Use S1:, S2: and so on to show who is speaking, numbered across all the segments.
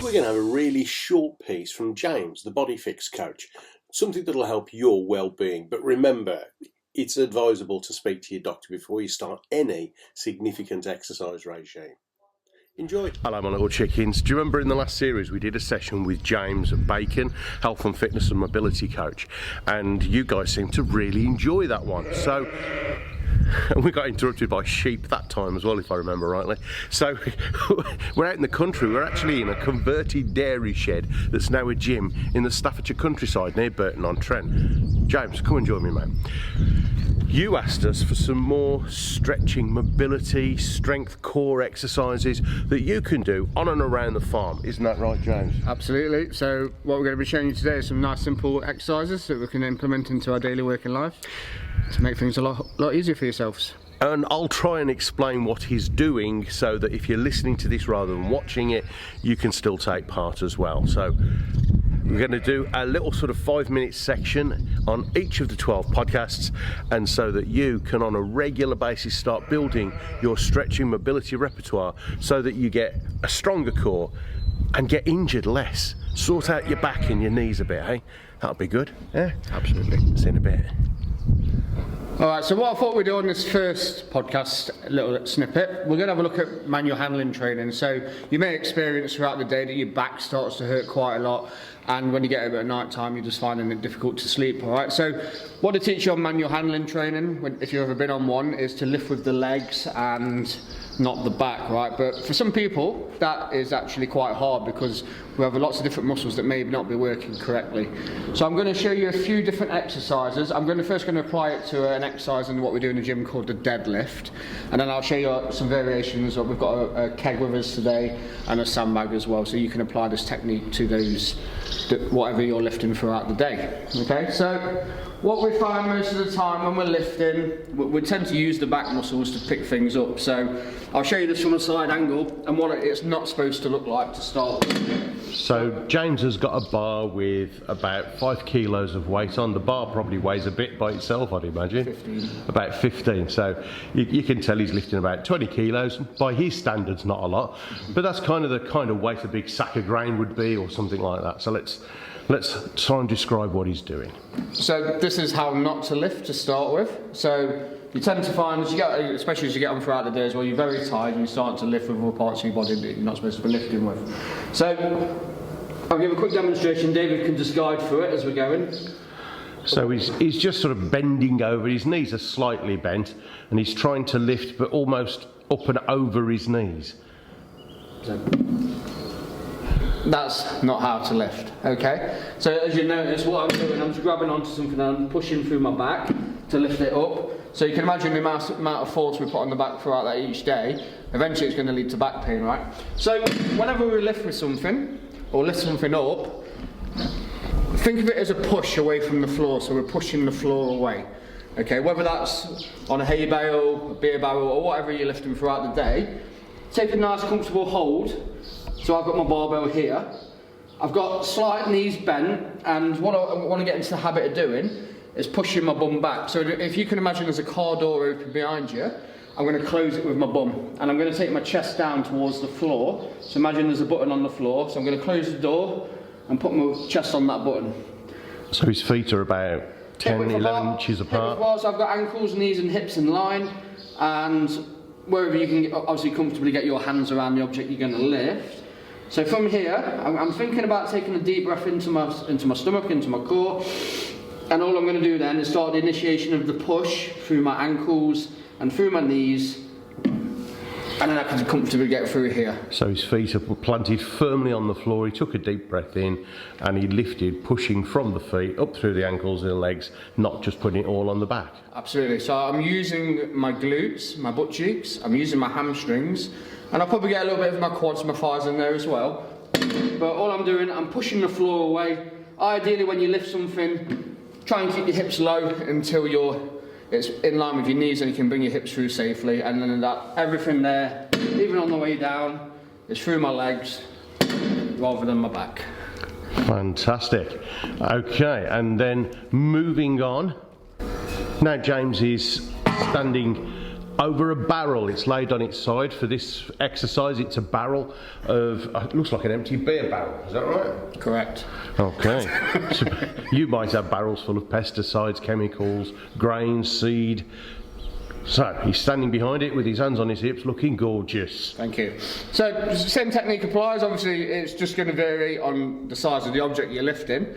S1: we're going to have a really short piece from James, the body fix coach, something that'll help your well-being. But remember, it's advisable to speak to your doctor before you start any significant exercise regime. Enjoy. Hello my little chickens. Do you remember in the last series we did a session with James Bacon, health and fitness and mobility coach, and you guys seemed to really enjoy that one. And we got interrupted by sheep that time as well, if I remember rightly. So we're out in the country. We're actually in a converted dairy shed that's now a gym in the Staffordshire countryside near Burton-on-Trent. James, come and join me, mate. You asked us for some more stretching, mobility, strength, core exercises that you can do on and around the farm. Isn't that right, James?
S2: Absolutely. So what we're going to be showing you today is some nice simple exercises that we can implement into our daily working life to make things a lot easier for yourselves.
S1: And I'll try and explain what he's doing so that if you're listening to this rather than watching it, you can still take part as well. So we're going to do a little sort of 5-minute section on each of the 12 podcasts, and so that you can on a regular basis start building your stretching mobility repertoire so that you get a stronger core and get injured less. Sort out your back and your knees a bit, eh? That'll be good. Yeah,
S2: absolutely.
S1: See you in a bit.
S2: Alright, so what I thought we'd do on this first podcast, a little snippet, we're going to have a look at manual handling training. So you may experience throughout the day that your back starts to hurt quite a lot, and when you get over at night time you're just finding it difficult to sleep. Alright, so what they teach you on manual handling training, if you've ever been on one, is to lift with the legs and not the back, right? But for some people that is actually quite hard because we have lots of different muscles that may not be working correctly. So I'm going to show you a few different exercises. I'm first going to apply it to an exercise in what we do in the gym called the deadlift, and then I'll show you some variations. We've got a keg with us today and a sandbag as well, so you can apply this technique to those, whatever you're lifting throughout the day. Okay, so what we find most of the time when we're lifting, we tend to use the back muscles to pick things up. So I'll show you this from a side angle and what it's not supposed to look like to start with.
S1: So James has got a bar with about 5 kilos of weight on. The bar probably weighs a bit by itself, I'd imagine.
S2: 15.
S1: About 15. So you can tell he's lifting about 20 kilos. By his standards, not a lot. But that's kind of the kind of weight a big sack of grain would be, or something like that. So let's try and describe what he's doing. So
S2: this is how not to lift to start with. So you tend to find, as you get, especially as you get on throughout the day as well, you're very tired and you start to lift with other parts of your body that you're not supposed to be lifting with. So I'll give a quick demonstration. David can just guide through it as we're going.
S1: So he's just sort of bending over. His knees are slightly bent and he's trying to lift but almost up and over his knees.
S2: So that's not how to lift, okay? So as you notice, what I'm doing, I'm just grabbing onto something and I'm pushing through my back to lift it up. So you can imagine the amount of force we put on the back throughout that each day. Eventually it's going to lead to back pain, right? So whenever we lift with something, or lift something up, think of it as a push away from the floor. So we're pushing the floor away, okay? Whether that's on a hay bale, a beer barrel, or whatever you're lifting throughout the day, take a nice comfortable hold. So I've got my barbell here, I've got slight knees bent, and what I want to get into the habit of doing is pushing my bum back. So if you can imagine there's a car door open behind you, I'm going to close it with my bum, and I'm going to take my chest down towards the floor. So imagine there's a button on the floor, so I'm going to close the door and put my chest on that button.
S1: So his feet are about 10, 11 inches apart?
S2: So I've got ankles, knees and hips in line, and wherever you can obviously comfortably get your hands around the object you're going to lift. So from here, I'm thinking about taking a deep breath into my stomach, into my core, and all I'm going to do then is start the initiation of the push through my ankles and through my knees, and then I can comfortably get through here.
S1: So his feet are planted firmly on the floor, he took a deep breath in, and he lifted, pushing from the feet up through the ankles and the legs, not just putting it all on the back.
S2: Absolutely. So I'm using my glutes, my butt cheeks, I'm using my hamstrings, and I'll probably get a little bit of my quads and my thighs in there as well. But all I'm doing, I'm pushing the floor away. Ideally when you lift something, try and keep your hips low until it's in line with your knees and you can bring your hips through safely. And then everything there, even on the way down, is through my legs rather than my back.
S1: Fantastic. Okay, and then moving on. Now James is standing
S3: over a barrel. It's laid on its side for this exercise. It's a barrel of, it looks like an empty beer barrel, is that right?
S2: Correct.
S3: Okay. So you might have barrels full of pesticides, chemicals, grains, seed. So he's standing behind it with his hands on his hips, looking gorgeous.
S2: Thank you. So same technique applies. Obviously it's just going to vary on the size of the object you're lifting.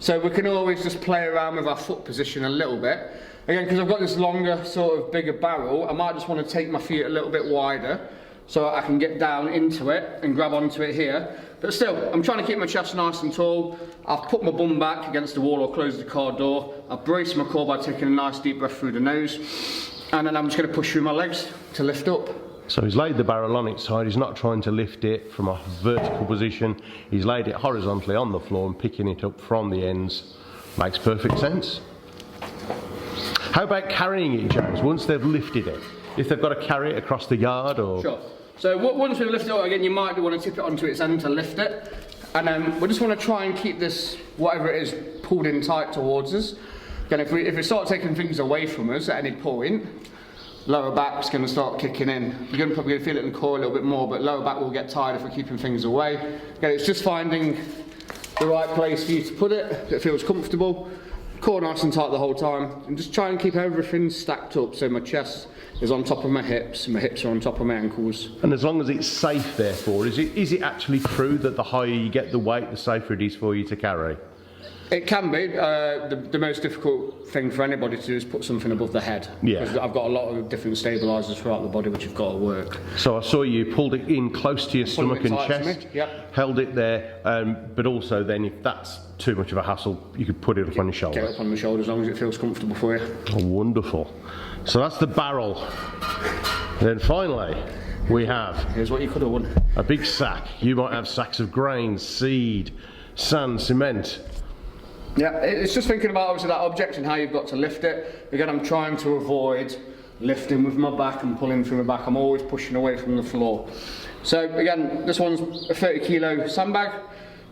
S2: So we can always just play around with our foot position a little bit. Again, because I've got this longer, sort of bigger barrel, I might just want to take my feet a little bit wider so I can get down into it and grab onto it here. But still, I'm trying to keep my chest nice and tall. I've put my bum back against the wall or closed the car door. I've braced my core by taking a nice deep breath through the nose. And then I'm just going to push through my legs to lift up.
S3: So he's laid the barrel on its side. He's not trying to lift it from a vertical position. He's laid it horizontally on the floor and picking it up from the ends. Makes perfect sense. How about carrying it, James, once they've lifted it? If they've got to carry it across the yard or...
S2: Sure. So once we lift it up, again, you might want to tip it onto its end to lift it. And then we just want to try and keep this, whatever it is, pulled in tight towards us. Again, if we start taking things away from us at any point, lower back's going to start kicking in. You're probably going to feel it in the core a little bit more, but lower back will get tired if we're keeping things away. Again, it's just finding the right place for you to put it that feels comfortable. Core nice and tight the whole time, and just try and keep everything stacked up so my chest is on top of my hips and my hips are on top of my ankles.
S3: And as long as it's safe, therefore, is it actually true that the higher you get the weight, the safer it is for you to carry?
S2: It can be. The most difficult thing for anybody to do is put something above the head.
S3: Yeah.
S2: Because I've got a lot of different stabilisers throughout the body which have got to work.
S3: So I saw you pulled it in close to your stomach and chest,
S2: Yep.
S3: held it there, but also then if that's too much of a hassle, you could put it up on your shoulder.
S2: Get it up on the shoulder as long as it feels comfortable for you.
S3: Oh, wonderful. So that's the barrel. And then finally, we have...
S2: Here's what you could have won.
S3: A big sack. You might have sacks of grains, seed, sand, cement.
S2: Yeah, it's just thinking about obviously that object and how you've got to lift it. Again, I'm trying to avoid lifting with my back and pulling through my back. I'm always pushing away from the floor. So again, this one's a 30 kilo sandbag.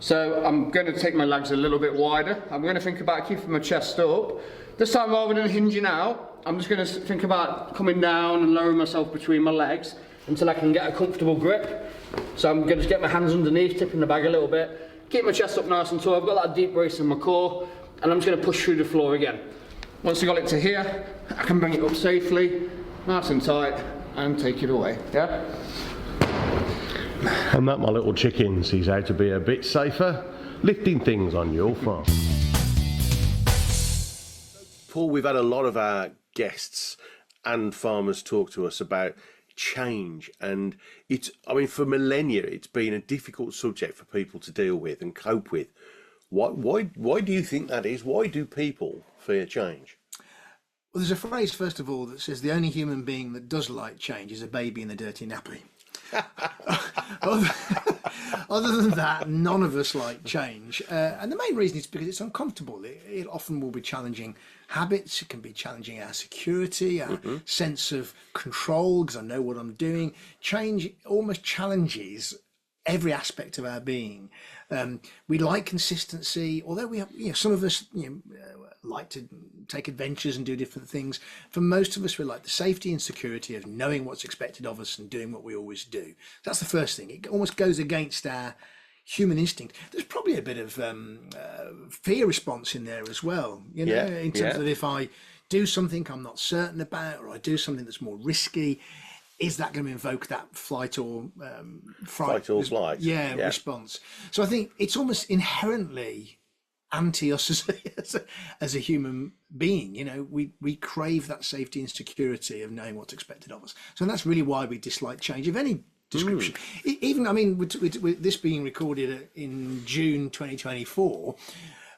S2: So I'm going to take my legs a little bit wider. I'm going to think about keeping my chest up. This time, rather than hinging out, I'm just going to think about coming down and lowering myself between my legs until I can get a comfortable grip. So I'm going to get my hands underneath, tipping the bag a little bit. Keep my chest up nice and tall. I've got that deep brace in my core, and I'm just going to push through the floor again. Once I got it to here, I can bring it up safely, nice and tight, and take it away. Yeah.
S3: And that, my little chicken, sees how to be a bit safer lifting things on your farm.
S1: Paul, we've had a lot of our guests and farmers talk to us about change, and it's, I mean, for millennia it's been a difficult subject for people to deal with and cope with. Why do you think that is? Why do people fear change?
S4: Well, there's a phrase, first of all, that says the only human being that does like change is a baby in a dirty nappy. Other than that, none of us like change. And the main reason is because it's uncomfortable. It often will be challenging habits. It can be challenging our security, our sense of control, because I know what I'm doing. Change almost challenges every aspect of our being. We like consistency, although we have, some of us, like to take adventures and do different things. For most of us, we like the safety and security of knowing what's expected of us and doing what we always do. That's the first thing. It almost goes against our human instinct. There's probably a bit of fear response in there as well, in terms of if I do something I'm not certain about, or I do something that's more risky, is that going to invoke that flight or
S1: Fight or flight?
S4: Yeah, response. So I think it's almost inherently anti us as a human being. We crave that safety and security of knowing what's expected of us. So that's really why we dislike change of any description. Even, I mean, with this being recorded in June 2024,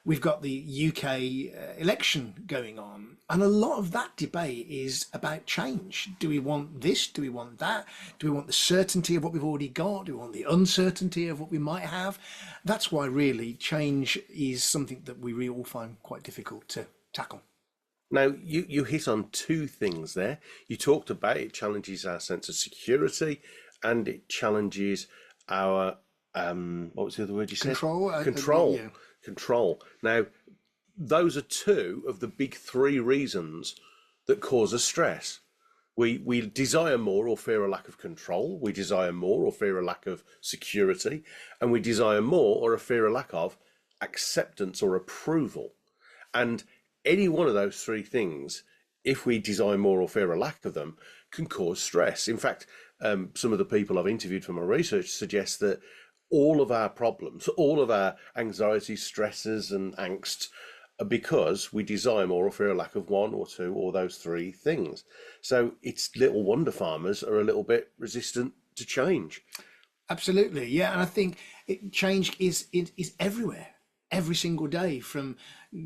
S4: we've got the UK election going on, and a lot of that debate is about change. Do we want this? Do we want that? Do we want the certainty of what we've already got? Do we want the uncertainty of what we might have? That's why really change is something that we all find quite difficult to tackle.
S1: Now, you hit on two things there. You talked about it challenges our sense of security, and it challenges our, what was the other word you said?
S4: Control.
S1: Control. Now, those are two of the big three reasons that cause us stress. We desire more or fear a lack of control. We desire more or fear a lack of security. And we desire more or fear a lack of acceptance or approval. And any one of those three things, if we desire more or fear a lack of them, can cause stress. In fact, some of the people I've interviewed for my research suggest that all of our problems, all of our anxiety, stresses and angst are because we desire more or fear a lack of one or two or those three things. So it's little wonder farmers are a little bit resistant to change.
S4: Absolutely, yeah, and I think change is everywhere, every single day, from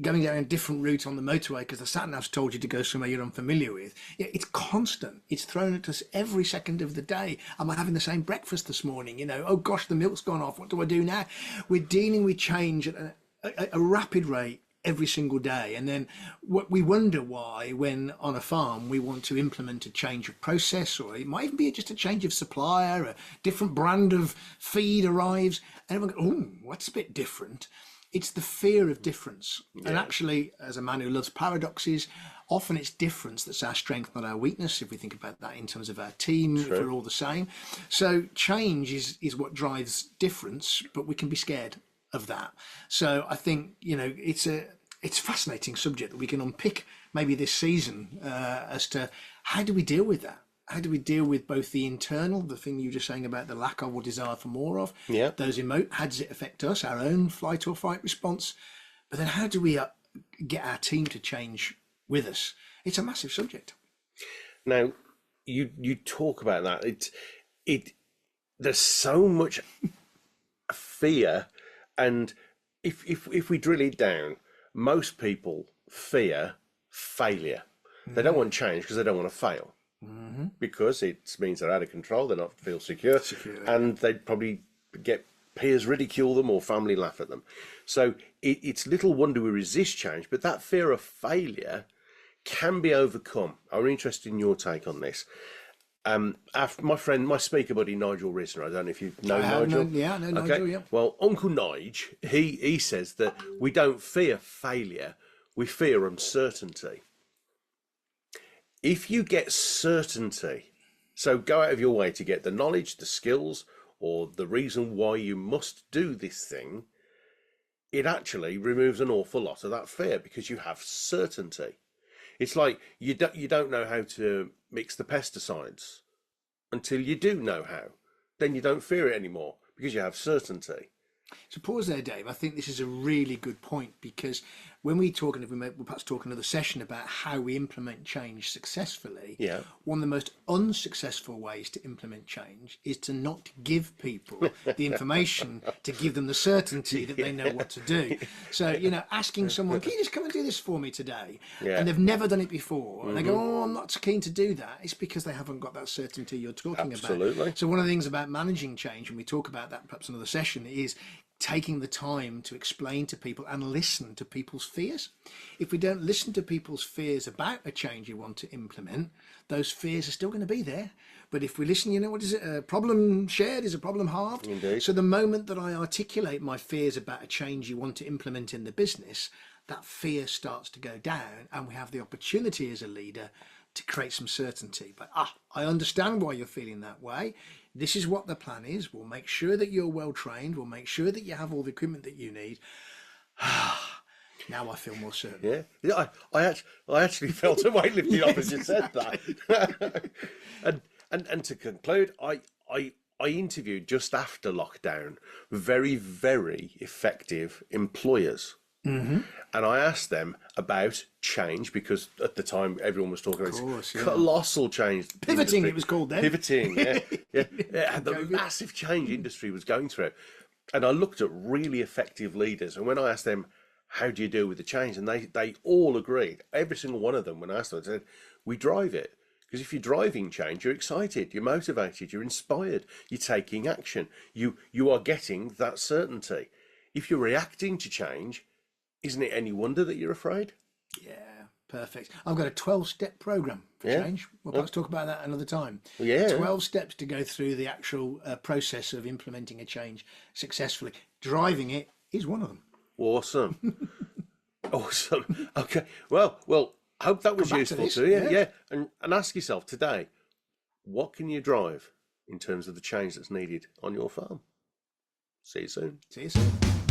S4: going down a different route on the motorway because the sat nav's told you to go somewhere you're unfamiliar with. Yeah, it's constant. It's thrown at us every second of the day. Am I having the same breakfast this morning? You know, oh gosh, the milk's gone off. What do I do now? We're dealing with change at a rapid rate every single day, and then we wonder why, when on a farm we want to implement a change of process, or it might even be just a change of supplier, a different brand of feed arrives, and everyone goes, oh, that's a bit different. It's the fear of difference. Yeah. And actually, as a man who loves paradoxes, often it's difference that's our strength, not our weakness, if we think about that in terms of our team. True. If we're all the same. So change is what drives difference, but we can be scared of that. So I think, you know, it's a fascinating subject that we can unpick maybe this season as to how do we deal with that? How do we deal with both the internal, the thing you were just saying about the lack of or desire for more of,
S1: yeah,
S4: those how does it affect us, our own flight or fight response? But then how do we get our team to change with us? It's a massive subject.
S1: Now, you talk about that. There's so much fear, and if we drill it down, most people fear failure. Mm-hmm. They don't want change because they don't want to fail. Mm-hmm. Because it means they're out of control, they're not feel secure, and they'd probably get peers ridicule them or family laugh at them. So it's little wonder we resist change, but that fear of failure can be overcome. I'm interested in your take on this. My speaker buddy Nigel Risner, I don't know if you know Nigel.
S4: I know Nigel, yeah.
S1: Well, Uncle Nige, he says that we don't fear failure, we fear uncertainty. If you get certainty, so go out of your way to get the knowledge, the skills, or the reason why you must do this thing, it actually removes an awful lot of that fear because you have certainty. It's like you don't know how to mix the pesticides until you do know how. Then you don't fear it anymore because you have certainty.
S4: So pause there, Dave. I think this is a really good point, because when we talk, and we'll perhaps talk another session about how we implement change successfully,
S1: yeah,
S4: one of the most unsuccessful ways to implement change is to not give people the information to give them the certainty that they know what to do. So, you know, asking someone, can you just come and do this for me today?
S1: Yeah.
S4: And they've never done it before. And they go, oh, I'm not so keen to do that. It's because they haven't got that certainty you're talking
S1: Absolutely.
S4: about. So one of the things about managing change, and we talk about that perhaps another session, is taking the time to explain to people and listen to people's fears. If we don't listen to people's fears about a change you want to implement, those fears are still going to be there. But if we listen, you know, what is it? A problem shared is a problem halved.
S1: Indeed.
S4: So the moment that I articulate my fears about a change you want to implement in the business, that fear starts to go down, and we have the opportunity as a leader to create some certainty. But I understand why you're feeling that way. This is what the plan is. We'll make sure that you're well trained. We'll make sure that you have all the equipment that you need. Now I feel more certain.
S1: Yeah. I actually felt a weight lifted off as you said that. and to conclude, I interviewed just after lockdown very, very effective employers. Mm-hmm. And I asked them about change, because at the time everyone was talking about colossal change.
S4: Pivoting, it was called then.
S1: Pivoting, yeah. The massive change industry was going through. And I looked at really effective leaders, and when I asked them, how do you deal with the change? And they all agreed, every single one of them, when I asked them, they said, we drive it. Because if you're driving change, you're excited, you're motivated, you're inspired, you're taking action, you are getting that certainty. If you're reacting to change, isn't it any wonder that you're afraid?
S4: Yeah, perfect. I've got a 12-step program for change. We'll perhaps talk about that another time.
S1: Yeah.
S4: 12 steps to go through the actual process of implementing a change successfully. Driving it is one of them.
S1: Awesome. Awesome. Okay. Well, I hope that was
S4: Come back to
S1: useful
S4: this,
S1: to you.
S4: yeah.
S1: And ask yourself today, what can you drive in terms of the change that's needed on your farm? See you soon.
S4: See you soon.